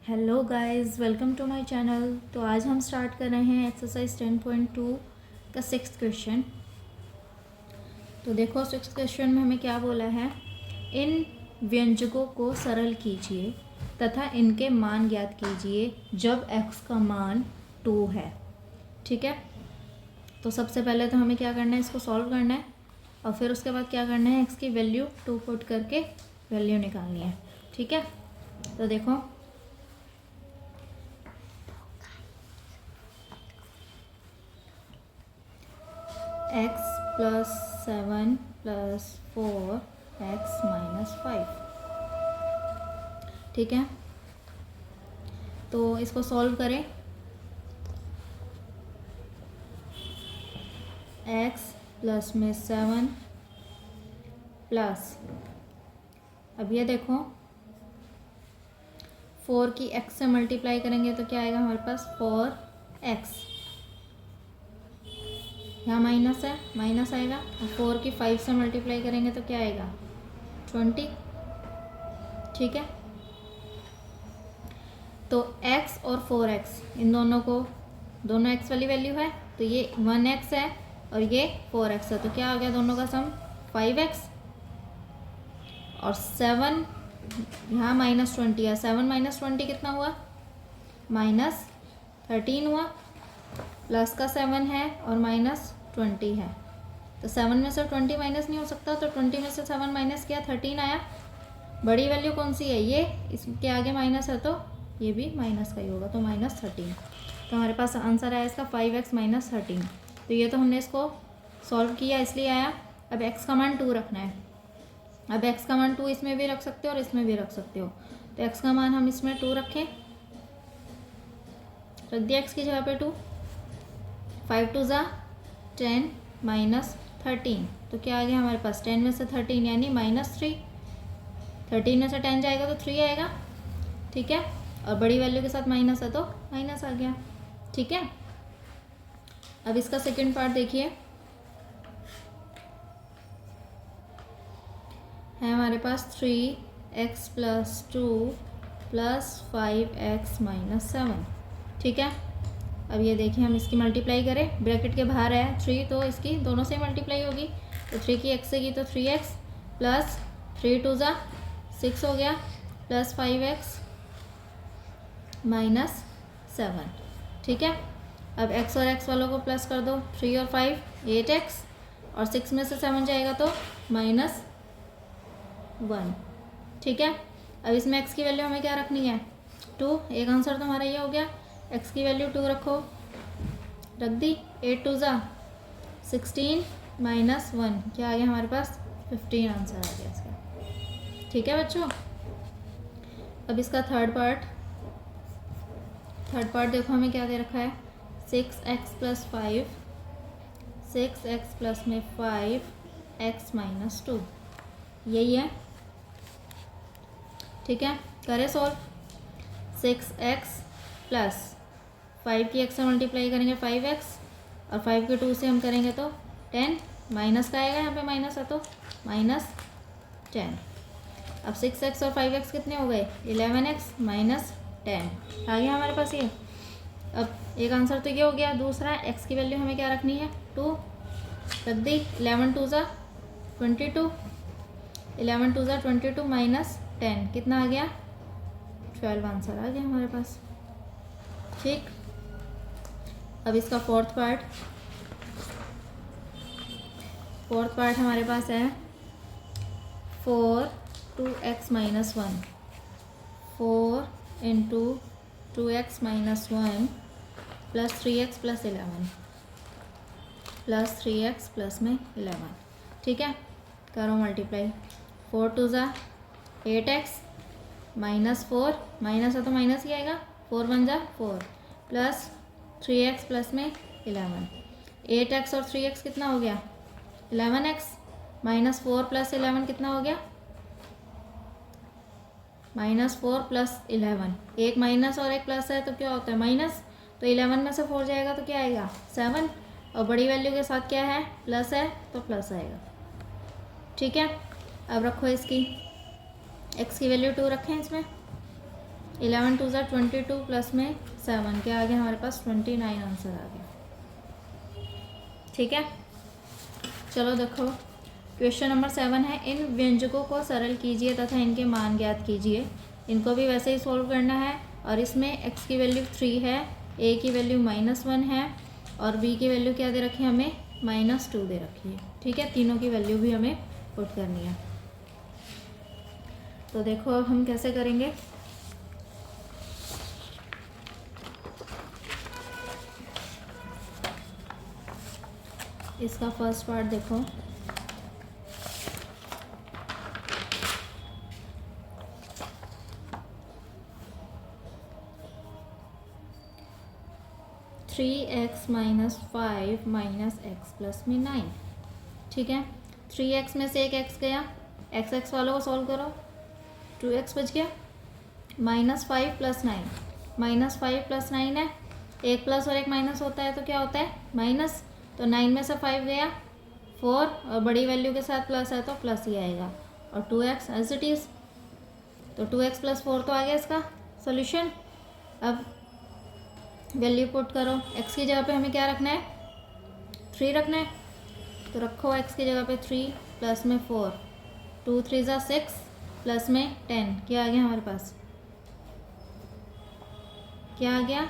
Hello guys, welcome to my channel. तो आज हम स्टार्ट कर रहे हैं एक्सरसाइज 10.2 का 6th क्वेश्चन। तो देखो 6th क्वेश्चन में हमें क्या बोला है, इन व्यंजकों को सरल कीजिए तथा इनके मान ज्ञात कीजिए जब x का मान 2 है। ठीक है, तो सबसे पहले तो हमें क्या करना है, इसको सॉल्व करना है और फिर उसके बाद क्या करना है, x की वैल्यू 2 पुट करके वैल्यू निकालनी है। ठीक है, तो देखो x plus 7 plus 4x minus 5। ठीक है, तो इसको सॉल्व करें। x प्लस में 7 प्लस, अब ये देखो 4 की x से मल्टीप्लाई करेंगे तो क्या आएगा हमारे पास 4x। यहाँ माइनस है, माइनस आएगा और 4 की 5 से मल्टीप्लाई करेंगे तो क्या आएगा 20। ठीक है, तो x और 4x इन दोनों को, दोनों x वाली वैल्यू है तो ये 1x है और ये 4x है, तो क्या हो गया दोनों का सम 5x। और 7 यहाँ -20 है, 7 माइनस 20 कितना हुआ -13 हुआ। प्लस का 7 है और -20 है, तो 7 में से 20 माइनस नहीं हो सकता, तो 20 में से 7 माइनस किया 13 आया। बड़ी वैल्यू कौन सी है, ये इसके आगे माइनस है तो ये भी माइनस का ही होगा, तो -13। तो हमारे पास आंसर आया इसका 5x माइनस 13। तो ये तो हमने इसको सॉल्व किया इसलिए आया। अब x का मान 2 रखना है। अब x का मान 2 इसमें भी रख सकते हो और इसमें भी रख सकते हो, तो x का मान हम इसमें 2 रखें, रख दिया x की जगह पे 2। 5 2 ज़ा 10 माइनस 13, तो क्या आ गया हमारे पास 10 में से 13 यानी -3। 13 में से 10 जाएगा तो 3 आएगा। ठीक है, और बड़ी वैल्यू के साथ माइनस है तो माइनस आ गया। ठीक है, अब इसका सेकंड पार्ट देखिए, है हमारे पास 3x plus 2 plus 5x minus 7। ठीक है, अब ये देखिए हम इसकी मल्टीप्लाई करें, ब्रैकेट के बाहर है 3 तो इसकी दोनों से मल्टीप्लाई होगी, तो 3 की x से की तो 3x प्लस 3 2 ज़ा 6 हो गया प्लस 5x माइनस 7। ठीक है, अब x और x वालों को प्लस कर दो, 3 और 5 8x और 6 में से 7 जाएगा तो -1। ठीक है, अब इसमें x की वैल्यू हमें क्या रखनी है 2। एक आंसर तो हमारा ये हो गया, x की वैल्यू 2 रखो, रख दी। 8 2 ज़ा 16 माइनस 1, क्या आ गया हमारे पास 15 आंसर आ गया इसका। ठीक है बच्चों, अब इसका थर्ड पार्ट देखो हमें क्या दे रखा है, 6x प्लस 5, 6x प्लस में 5x माइनस 2, यही है। ठीक है, करें सॉल्व। 6x प्लस 5 की x से मल्टीप्लाई करेंगे 5x और 5 के 2 से हम करेंगे तो 10, माइनस का आएगा, यहाँ पे माइनस है तो -10। अब 6x और 5x कितने हो गए 11x माइनस 10 आ गया हमारे पास ये। अब एक आंसर तो ये हो गया, दूसरा x की वैल्यू हमें क्या रखनी है 2, रख दी। 11 2 ज़ा 22, 11 2 ज़ा 22 माइनस 10 कितना आ गया 12 आंसर आ गया हमारे पास। ठीक, अब इसका फोर्थ पार्ट हमारे पास है 4 2x minus 1, 4 into 2x minus 1 plus 3x plus 11 plus 3x plus में 11। ठीक है, करो मल्टीप्लाई। 4 2 ज़ा 8x माइनस 4, माइनस है तो माइनस ही आएगा, 4 1 ज़ा 4 प्लस 3x प्लस में 11। 8x और 3x कितना हो गया 11x माइनस 4 प्लस 11 कितना हो गया -4 प्लस 11। एक माइनस और एक प्लस है तो क्या होता है माइनस, तो 11 में से 4 जाएगा तो क्या आएगा 7, और बड़ी वैल्यू के साथ क्या है प्लस है तो प्लस आएगा। ठीक है, अब रखो इसकी x की वैल्यू 2 रखें इसमें, 11 टू ज़ा 22 प्लस में 7, क्या आ गया हमारे पास 29 आंसर आ गया। ठीक है, चलो देखो क्वेश्चन नंबर 7 है, इन व्यंजकों को सरल कीजिए तथा इनके मान ज्ञात कीजिए। इनको भी वैसे ही सॉल्व करना है और इसमें x की वैल्यू 3 है, a की वैल्यू -1 है और b की वैल्यू क्या दे रखी है हमें -2 दे रखी है। ठीक है, तीनों की वैल्यू भी हमें पुट करनी है। तो देखो अब हम कैसे करेंगे। इसका फर्स्ट पार्ट देखो, three x minus 5 minus x plus में 9। ठीक है, 3x में से एक x गया, x वालों को सॉल्व करो, 2x बच गया, -5 प्लस 9, -5 प्लस 9 है, एक प्लस और एक माइनस होता है तो क्या होता है माइनस, तो 9 में से 5 गया 4 और बड़ी वैल्यू के साथ प्लस है तो प्लस ही आएगा और 2x एज इट इज़, तो 2x प्लस 4 तो आ गया इसका सोल्यूशन। अब वैल्यू पुट करो, x की जगह पे हमें क्या रखना है 3 रखना है, तो रखो x की जगह पे 3 प्लस में 4, 2 3 ज़ा 6 प्लस में 10, क्या आ गया हमारे पास, क्या आ गया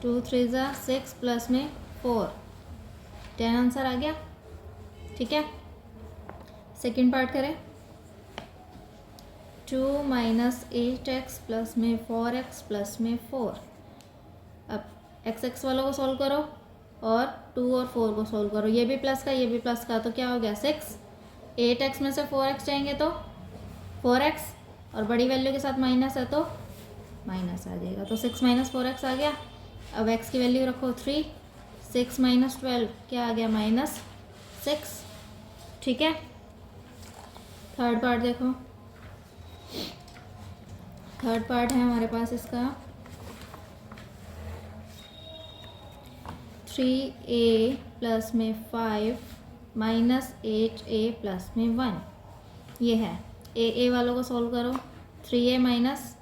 2 3 ज़ा 6 प्लस में 4, 10 आंसर आ गया। ठीक है, सेकंड पार्ट करें, 2 माइनस 8x प्लस में 4x प्लस में 4। अब x वालों को सॉल्व करो और 2 और 4 को सॉल्व करो, ये भी प्लस का ये भी प्लस का, तो क्या हो गया 6, 8x में से 4x जाएंगे तो 4x और बड़ी वैल्यू के साथ माइनस है तो माइनस आ जाएगा, तो 6 माइनस 4x आ गया। अब x की वैल्यू रखो 3, 6 माइनस 12 क्या आ गया -6। ठीक है, थर्ड पार्ट देखो, थर्ड पार्ट है हमारे पास इसका 3a प्लस में 5 माइनस 8a प्लस में 1, ये है a वालों को सॉल्व करो, 3a माइनस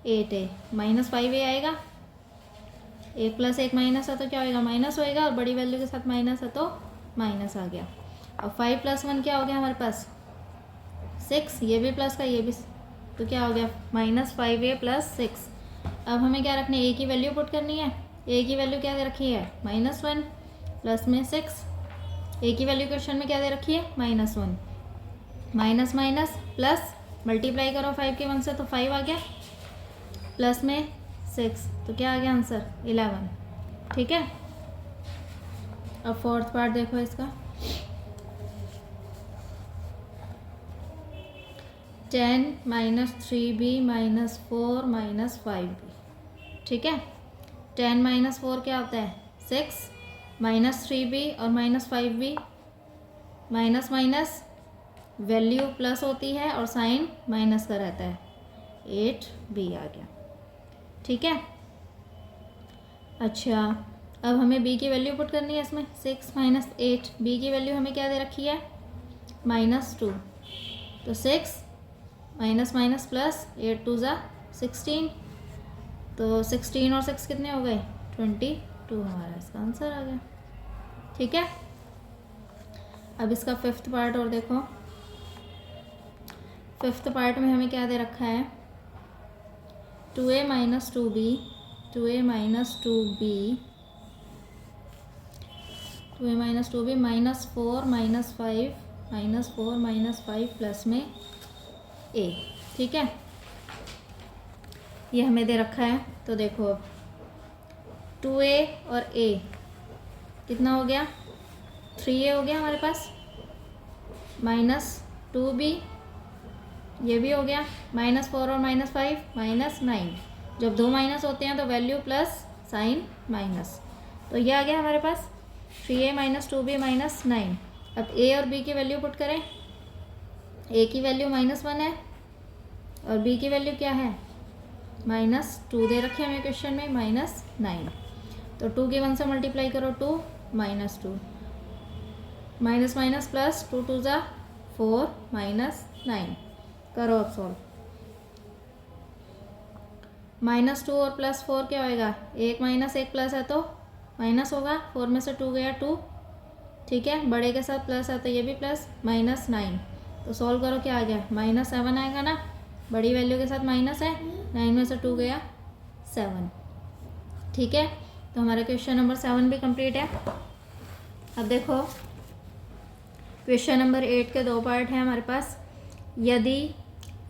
8a -5a आएगा, एक प्लस एक माइनस है तो क्या होएगा माइनस होएगा और बड़ी वैल्यू के साथ माइनस है तो माइनस आ गया। और 5 प्लस 1 क्या हो गया हमारे पास 6, ये भी प्लस का ये भी, तो क्या हो गया -5a प्लस 6। अब हमें क्या रखना है a की वैल्यू पुट करनी है, a की वैल्यू क्या दे रखी है -1 प्लस में 6, a की वैल्यू क्वेश्चन में क्या दे रखी है -1, माइनस माइनस प्लस मल्टीप्लाई करो 5 के 1 से तो 5 आ गया प्लस में 6, तो क्या आ गया आंसर 11। ठीक है, अब फोर्थ पार्ट देखो इसका, 10 minus 3b minus 4 minus 5b। ठीक है, 10 माइनस 4 क्या होता है 6, माइनस 3b और minus 5b, minus minus value plus होती है और साइन माइनस का रहता है, 8b आ गया। ठीक है, अच्छा अब हमें b की वैल्यू पुट करनी है इसमें, 6 माइनस 8, b की वैल्यू हमें क्या दे रखी है -2, तो 6 माइनस माइनस प्लस 8 2 ज़ा 16, तो 16 और 6 कितने हो गए 22, हमारा इसका आंसर आ गया। ठीक है, अब इसका फिफ्थ पार्ट और देखो, फिफ्थ पार्ट में हमें क्या दे रखा है 2a minus 2b, 2a minus 2b, 2a minus 2b -4 -4 -5 plus में a। ठीक है, ये हमें दे रखा है, तो देखो अब 2a और a कितना हो गया 3a हो गया हमारे पास, -2b ये भी हो गया, -4 और -5 -9, जब दो माइनस होते हैं तो वैल्यू प्लस साइन माइनस, तो ये आ गया हमारे पास 3a माइनस 2b माइनस 9। अब a और b की वैल्यू पुट करें, a की वैल्यू -1 है और b की वैल्यू क्या है -2 दे रखे हमें क्वेश्चन में -9, तो 2 के 1 से मल्टीप्लाई करो 2 -2, माइनस माइनस प्लस 2 2 ज़ा 4 -9, करो अब सॉल्व। -2 और +4 क्या होएगा, 1 माइनस 1 प्लस है तो माइनस होगा, 4 में से 2 गया 2, ठीक है। बड़े के साथ प्लस है तो ये भी प्लस, -9। तो सॉल्व करो क्या आ गया, -7 आएगा ना, बड़ी वैल्यू के साथ माइनस है, 9 में से 2 गया 7, ठीक है। तो हमारा क्वेश्चन नंबर 7 भी कंप्लीट है। अब देखो क्वेश्चन नंबर 8 के 2 पार्ट हैं हमारे पास। यदि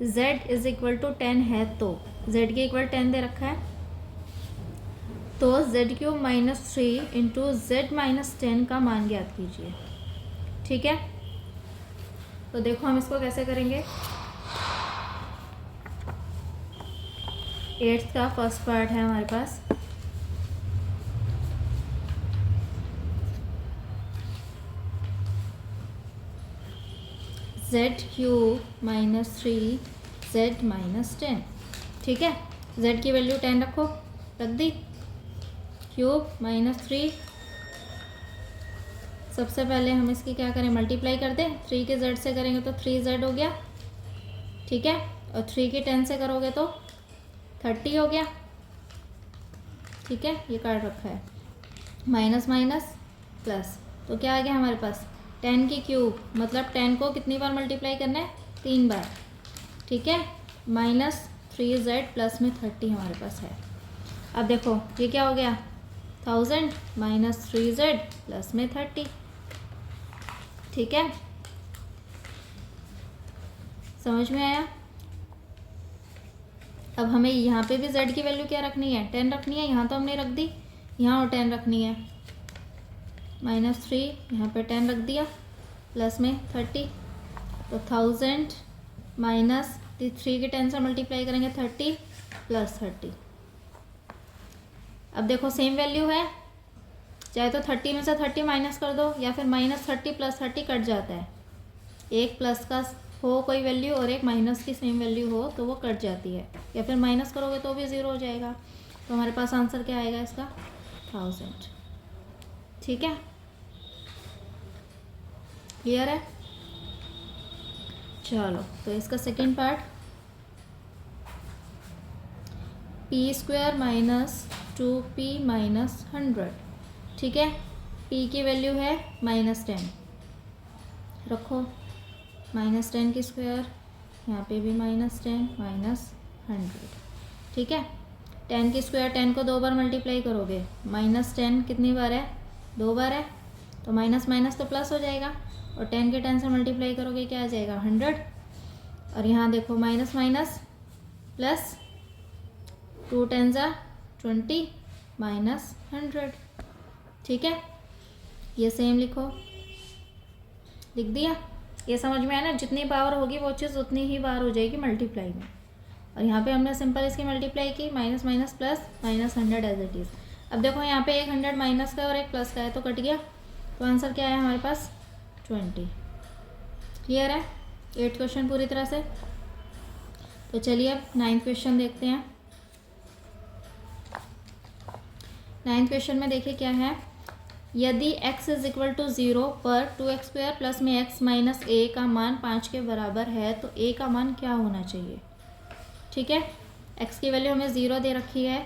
z = 10 है तो z के इक्वल 10 दे रखा है, तो z³ - 3 इंटू z - 10 का मान ज्ञात कीजिए, ठीक है। तो देखो हम इसको कैसे करेंगे। 8th का फर्स्ट पार्ट है हमारे पास। z³ - 3 z - 10, ठीक है। z की वैल्यू 10 रखो, रख दी। क्यूब -3, सबसे पहले हम इसकी क्या करें, मल्टीप्लाई कर दें। 3 के z से करेंगे तो 3z हो गया, ठीक है। और 3 की 10 से करोगे तो 30 हो गया, ठीक है। ये काट रखा है, माइनस माइनस प्लस, तो क्या आ गया हमारे पास 10 की क्यूब, मतलब 10 को कितनी बार मल्टीप्लाई करना है, 3 बार, ठीक है। -3z प्लस में 30 हमारे पास है। अब देखो ये क्या हो गया, 1000 -3z प्लस में 30, ठीक है। समझ में आया। अब हमें यहाँ पे भी z की वैल्यू क्या रखनी है, 10 रखनी है। यहाँ तो हमने रख दी, यहाँ और 10 रखनी है। -3 यहाँ पे 10 रख दिया, प्लस में 30, तो 1000 माइनस 3 के 10 से मल्टीप्लाई करेंगे 30 प्लस 30। अब देखो सेम वैल्यू है, चाहे तो 30 में से 30 माइनस कर दो, या फिर -30 प्लस 30 कट जाता है। एक प्लस का हो कोई वैल्यू और एक माइनस की सेम वैल्यू हो तो वो कट जाती है, या फिर माइनस करोगे तो भी 0 हो जाएगा। तो हमारे पास आंसर क्या आएगा इसका, 1000, ठीक है। क्लियर है। चलो तो इसका सेकंड पार्ट, p² - 2p - 100, ठीक है। p की वैल्यू है -10, रखो -10 की स्क्वायर, यहाँ पे भी -10 -100, ठीक है। 10 की स्क्वायर 10 को 2 बार मल्टीप्लाई करोगे, -10 कितनी बार है, 2 बार है, तो माइनस माइनस तो प्लस हो जाएगा, और 10 के 10 से मल्टीप्लाई करोगे क्या आ जाएगा, 100। और यहाँ देखो माइनस माइनस प्लस, 2 10 20 -100, ठीक है। ये सेम लिखो, लिख दिया। ये समझ में आया ना, जितनी पावर होगी वो चीज़ उतनी ही बार हो जाएगी मल्टीप्लाई में। और यहाँ पे हमने सिंपल इसकी मल्टीप्लाई की, minus minus plus -100 as it is. अब देखो यहाँ पे एक 100 माइनस का और एक प्लस का है, तो कट गया, तो आंसर क्या है हमारे पास 20। क्लियर है 8th क्वेश्चन पूरी तरह से। तो चलिए अब 9th क्वेश्चन देखते हैं। 9th क्वेश्चन में देखिए क्या है, यदि x = 0 पर 2x² प्लस में x माइनस a का मान 5 के बराबर है तो a का मान क्या होना चाहिए, ठीक है। x की वैल्यू हमें 0 दे रखी है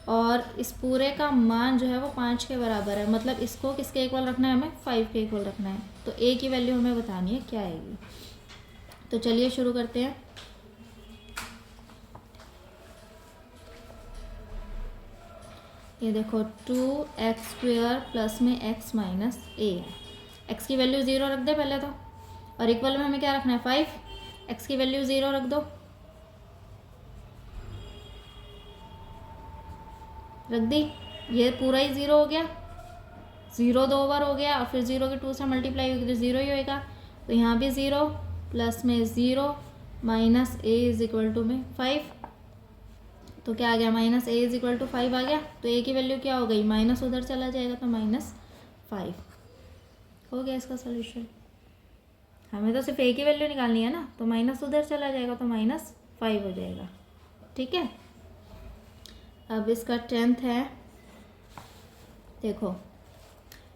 और इस पूरे का मान जो है वो 5 के बराबर है, मतलब इसको किसके इक्वल रखना है, हमें 5 के इक्वल रखना है। तो a की वैल्यू हमें बतानी है क्या आएगी। तो चलिए शुरू करते हैं। ये देखो 2x² प्लस में x माइनस a है। x की वैल्यू 0 रख दे पहले तो, और इक्वल में हमें क्या रखना है 5, x की वैल्यू 0 रख दो, रख दी। ये पूरा ही 0 हो गया, 0 2 बार हो गया, और फिर 0 के 2 से मल्टीप्लाई होगी तो 0 ही होएगा। तो यहाँ भी 0 प्लस में 0 माइनस a = में 5, तो क्या आ गया -a = 5 आ गया। तो a की वैल्यू क्या हो गई, माइनस उधर चला जाएगा तो -5 हो गया इसका सोल्यूशन। हमें तो सिर्फ a की वैल्यू निकालनी है ना, तो माइनस उधर चला जाएगा तो -5 हो जाएगा, ठीक है। अब इसका 10th है, देखो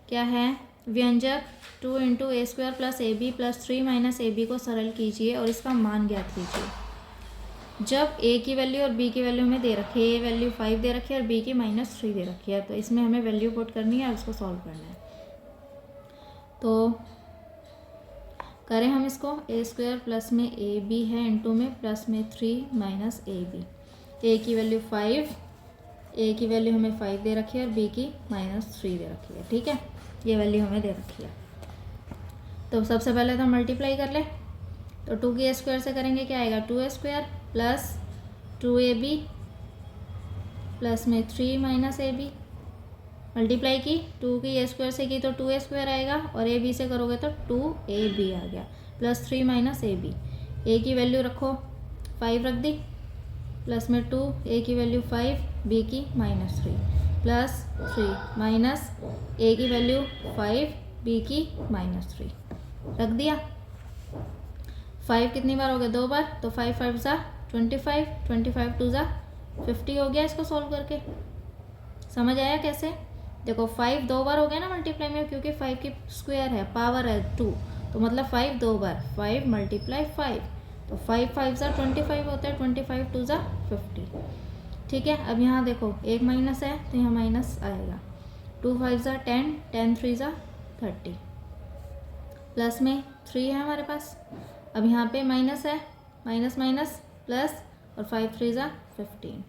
क्या है, व्यंजक 2 × a² + ab + 3 - ab को सरल कीजिए और इसका मान ज्ञात कीजिए। जब ए की वैल्यू और बी की वैल्यू हमें दे रखी है, ए वैल्यू 5 दे रखी है और बी की -3 दे रखी है, तो इसमें हमें वैल्यू पुट करनी है और उसको सॉल्व करना है। तो करें हम इसको, ए स्क्वायर प्लस में ए बी है इंटू में प्लस में 3 माइनस ए बी। ए की वैल्यू 5, ए की वैल्यू हमें 5 दे रखी है और बी की -3 दे रखी है। ठीक है, ये वैल्यू हमें दे रखी है। तो सबसे पहले तो मल्टीप्लाई कर ले, तो 2 की स्क्वायर से करेंगे क्या आएगा, 2a square plus 2ab plus में 3 माइनस ए बी। मल्टीप्लाई की 2 की ए स्क्वायर से की तो 2a स्क्वायर आएगा और ए बी से करोगे तो 2ab आ गया प्लस 3 माइनस ए बी। ए की वैल्यू रखो 5 रख दी प्लस में 2, ए की वैल्यू 5, बी की -3 प्लस 3 माइनस ए की वैल्यू 5, बी की -3 रख दिया। 5 कितनी बार हो गया, 2 बार, तो 5 5 ज़ा 25, 25 2 ज़ा 50 हो गया। इसको सॉल्व करके समझ आया कैसे? देखो 5 2 बार हो गया ना मल्टीप्लाई में, क्योंकि 5 की स्क्वायर है, पावर है 2, तो मतलब 5 2 बार, 5 मल्टीप्लाई 5, तो 5 5 ज़ा 25 होता है, 25 2 ज़ा 50। ठीक है, अब यहाँ देखो एक माइनस है तो यहाँ माइनस आएगा, 2 5 ज़ा 10, 10 3 ज़ा 30, प्लस में 3 है हमारे पास। अब यहाँ पे माइनस है, माइनस माइनस प्लस और 5 3 ज़ा 15।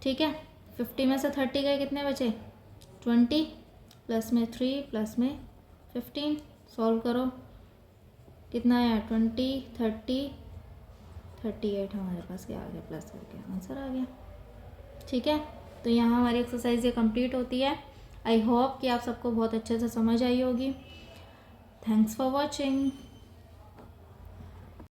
ठीक है, 50 में से 30 गए, कितने बचे 20 प्लस में 3 प्लस में 15। सॉल्व करो, कितना आया 20 30 38 हमारे पास क्या आ गया, प्लस करके आंसर आ गया। ठीक है, तो यहाँ हमारी एक्सरसाइज ये कंप्लीट होती है। आई होप कि आप सबको बहुत अच्छे से समझ आई होगी। Thanks for watching.